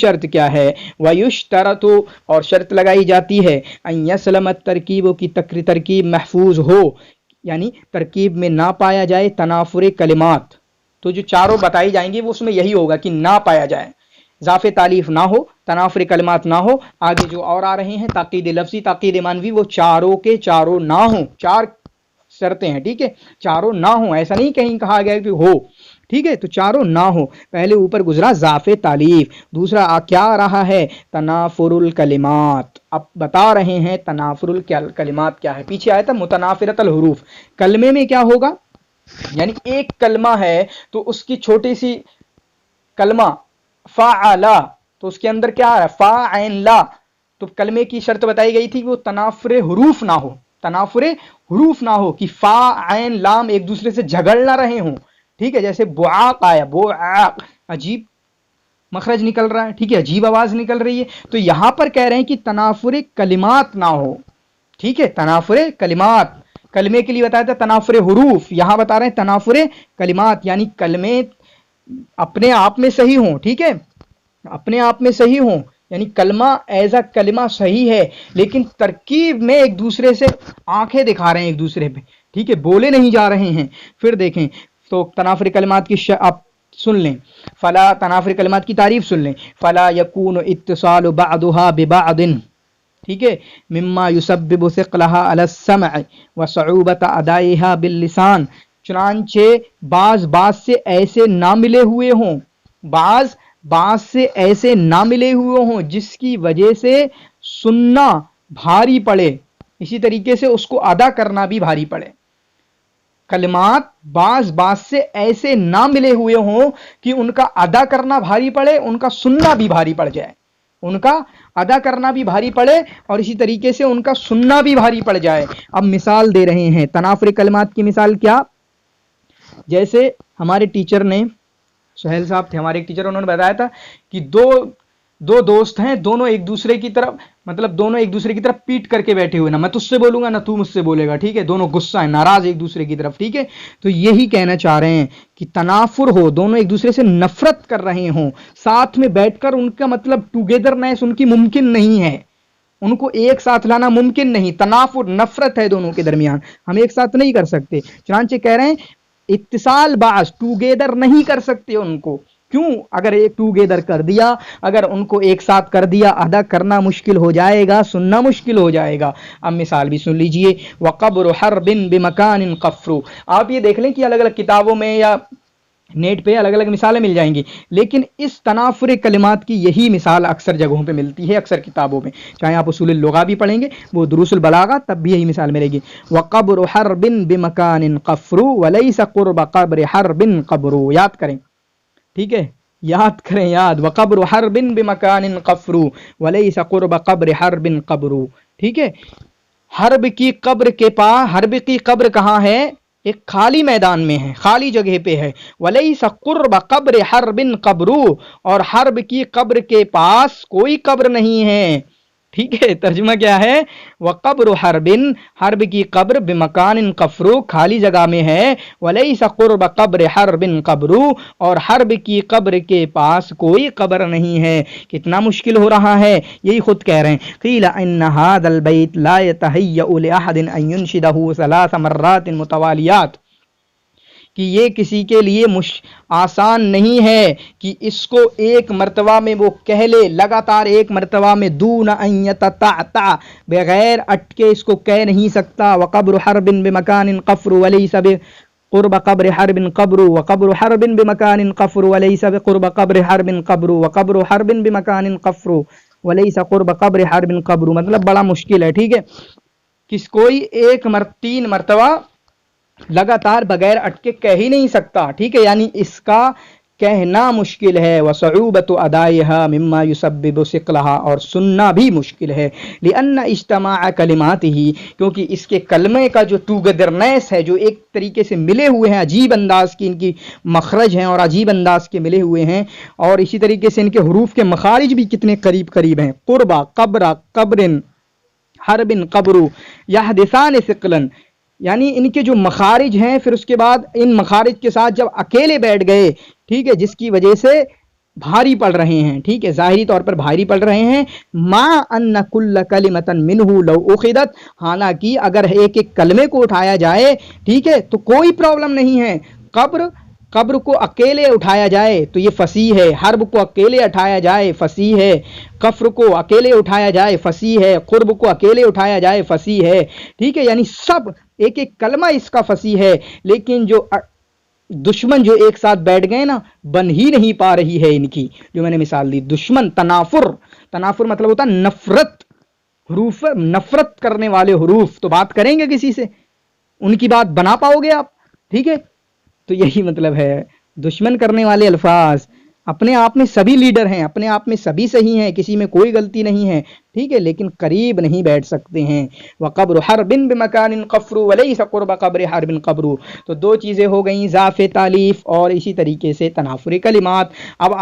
شرط کیا ہے؟ وَيُشْتَرَطُ اور شرط لگائی جاتی ہے ان یسلم الترکیب کی ترکیب محفوظ ہو، یعنی ترکیب میں نہ پایا جائے تنافر کلمات. تو جو چاروں بتائی جائیں گی وہ اس میں یہی ہوگا کہ نہ پایا جائے، اضافے تالیف نہ ہو، تنافر کلمات نہ ہو. آگے جو اور آ رہے ہیں تاکید لفظی تاکید معنوی وہ چاروں کے چاروں نہ ہوں. چار شرطیں ہیں، ٹھیک ہے، چاروں نہ ہوں، ایسا نہیں کہیں کہا گیا کہ ہو، ٹھیک ہے، تو چاروں نہ ہو. پہلے اوپر گزرا اضافے تالیف، دوسرا کیا آ رہا ہے؟ تنافر الکلمات. اب بتا رہے ہیں تنافر الکلمات کیا ہے. پیچھے آیا تھا متنافرت الحروف. کلمے میں کیا ہوگا؟ یعنی ایک کلمہ ہے تو اس کی چھوٹی سی کلمہ فعلا، تو اس کے اندر کیا آ رہا ہے؟ فا عین لا. تو کلمے کی شرط بتائی گئی تھی کہ وہ تنافر حروف نہ ہو، تنافر حروف نہ ہو، کہ فا عین لام ایک دوسرے سے جھگڑ نہ رہے ہوں. ٹھیک ہے، جیسے بعاق آیا، بعاق، عجیب مخرج نکل رہا ہے، ٹھیک ہے، عجیب آواز نکل رہی ہے. تو یہاں پر کہہ رہے ہیں کہ تنافر کلمات نہ ہو. ٹھیک ہے، تنافر کلمات. کلمے کے لیے بتایا تھا تنافر حروف، یہاں بتا رہے ہیں تنافر کلمات، یعنی کلمے اپنے آپ میں صحیح ہوں. ٹھیک ہے، اپنے آپ میں صحیح ہوں، یعنی کلمہ ایز اے کلمہ صحیح ہے، لیکن ترکیب میں ایک دوسرے سے آنکھیں دکھا رہے ہیں ایک دوسرے پہ. ٹھیک ہے، بولے نہیں جا رہے ہیں. پھر دیکھیں تو تنافر کلمات کی آپ سن لیں. فلا، تنافر کلمات کی تعریف سن لیں. فلا یکون اتصال بعضها ببعض، ٹھیک ہے، مما یسبب ثقلها علی السمع وصعوبۃ ادائها باللسان. چنانچہ بعض سے ایسے نہ ملے ہوئے ہوں، بعض سے ایسے نہ ملے ہوئے ہوں جس کی وجہ سے سننا بھاری پڑے، اسی طریقے سے اس کو ادا کرنا بھی بھاری پڑے. کلمات بعض سے ایسے نہ ملے ہوئے ہوں کہ ان کا ادا کرنا بھاری پڑے، ان کا سننا بھی بھاری پڑ جائے. ان کا ادا کرنا بھی بھاری پڑے اور اسی طریقے سے ان کا سننا بھی بھاری پڑ جائے. اب مثال دے رہے ہیں تنافر کلمات کی. مثال کیا؟ جیسے ہمارے ٹیچر نے، سہیل صاحب تھے ہمارے ایک ٹیچر، انہوں نے بتایا تھا کہ دو دوست ہیں، دونوں ایک دوسرے کی طرف پیٹ کر کے بیٹھے ہوئے، نہ میں تجھ سے بولوں گا نہ تو مجھ سے بولے گا. ٹھیک ہے، دونوں غصہ ہیں، ناراض ایک دوسرے کی طرف. ٹھیک ہے، تو یہی کہنا چاہ رہے ہیں کہ تنافر ہو، دونوں ایک دوسرے سے نفرت کر رہے ہوں، ساتھ میں بیٹھ کر ان کا مطلب ٹوگیدرنیس ان کی ممکن نہیں ہے، ان کو ایک ساتھ لانا ممکن نہیں. تنافر، نفرت ہے دونوں کے درمیان، ہم ایک ساتھ نہیں کر سکتے. چنانچہ کہہ رہے ہیں اتصال بعض، ٹوگیدر نہیں کر سکتے ان کو. کیوں؟ اگر ایک ٹوگیدر کر دیا، اگر ان کو ایک ساتھ کر دیا، ادا کرنا مشکل ہو جائے گا، سننا مشکل ہو جائے گا. اب مثال بھی سن لیجئے. وقبر حرب بمکان قفر. آپ یہ دیکھ لیں کہ الگ الگ کتابوں میں یا نیٹ پہ الگ الگ مثالیں مل جائیں گی، لیکن اس تنافر کلمات کی یہی مثال اکثر جگہوں پہ ملتی ہے، اکثر کتابوں میں. چاہے آپ اصول اللغہ بھی پڑھیں گے، وہ دروس البلاغہ، تب بھی یہی مثال ملے گی. وقبر حرب بمکان قفر وليس قرب قبر حرب قبر. یاد کریں، ٹھیک ہے، یاد کریں، یاد. وقبر حرب بمکان قفر وليس قرب قبر حرب قبر. ٹھیک ہے، حرب کی قبر کے پاس، حرب کی قبر کہاں ہے؟ ایک خالی میدان میں ہے، خالی جگہ پہ ہے. ولیس قرب قبر حرب قبر، اور حرب کی قبر کے پاس کوئی قبر نہیں ہے. ٹھیک ہے، ترجمہ کیا ہے؟ وقبر حرب، حرب کی قبر، بمکان قفر، خالی جگہ میں ہے. ولیس قرب قبر حرب قبر، اور حرب کی قبر کے پاس کوئی قبر نہیں ہے. کتنا مشکل ہو رہا ہے، یہی خود کہہ رہے ہیں. قیل ان هذا البيت لا يتهيأ لأحد ان ينشده 3 مرات متوالیات، کہ یہ کسی کے لیے آسان نہیں ہے کہ اس کو ایک مرتبہ میں وہ کہہ لے، لگاتار ایک مرتبہ میں، دون ان یتتعتع، بغیر اٹکے اس کو کہہ نہیں سکتا. وقبر حرب بمکان قفر وليس قرب قبر حرب قبر، وقبر حرب بمکان قفر وليس قرب قبر حرب قبر، وقبر حرب بمکان قفر وليس قرب قبر حرب قبر. مطلب بڑا مشکل ہے. ٹھیک ہے، کس کوئی 3 مرتبہ لگاتار بغیر اٹکے کہہ ہی نہیں سکتا. ٹھیک ہے، یعنی اس کا کہنا مشکل ہے. وصعوبۃ ادائها مما يسبب ثقلها، اور سننا بھی مشکل ہے. لان اجتماع کلماته، کیونکہ اس کے کلمے کا جو ٹوگیدرنیس ہے، جو ایک طریقے سے ملے ہوئے ہیں، عجیب انداز کی ان کی مخرج ہیں اور عجیب انداز کے ملے ہوئے ہیں، اور اسی طریقے سے ان کے حروف کے مخارج بھی کتنے قریب قریب ہیں. قربا، قبر، قبر، حرب، قبر، یحدثان ثقلا، یعنی ان کے جو مخارج ہیں، پھر اس کے بعد ان مخارج کے ساتھ جب اکیلے بیٹھ گئے، ٹھیک ہے، جس کی وجہ سے بھاری پڑ رہے ہیں، ٹھیک ہے، ظاہری طور پر بھاری پڑ رہے ہیں، ما ان کل کلمۃ منہ لو اخذت، حالانکہ اگر ایک ایک کلمے کو اٹھایا جائے، ٹھیک ہے، تو کوئی پرابلم نہیں ہے۔ قبر کو اکیلے اٹھایا جائے تو یہ فصیح ہے، حرب کو اکیلے اٹھایا جائے فصیح ہے، کفر کو اکیلے اٹھایا جائے فصیح ہے، قرب کو اکیلے اٹھایا جائے فصیح ہے، ٹھیک ہے، یعنی سب ایک ایک کلمہ اس کا فصیح ہے، لیکن جو دشمن جو ایک ساتھ بیٹھ گئے نا، بن ہی نہیں پا رہی ہے ان کی، جو میں نے مثال دی، دشمن، تنافر مطلب ہوتا ہے نفرت، حروف نفرت کرنے والے حروف، تو بات کریں گے کسی سے، ان کی بات بنا پاؤ گے آپ، ٹھیک ہے، تو یہی مطلب ہے، دشمن کرنے والے الفاظ، اپنے آپ میں سبھی لیڈر ہیں، اپنے آپ میں سبھی صحیح ہیں، کسی میں کوئی غلطی نہیں ہے، ٹھیک ہے، لیکن قریب نہیں بیٹھ سکتے ہیں۔ وقبر حرب بمکان قفر ولیس قرب قبر حرب قبر، تو دو چیزیں ہو گئیں، ضعف تالیف اور اسی طریقے سے تنافر کلمات۔ اب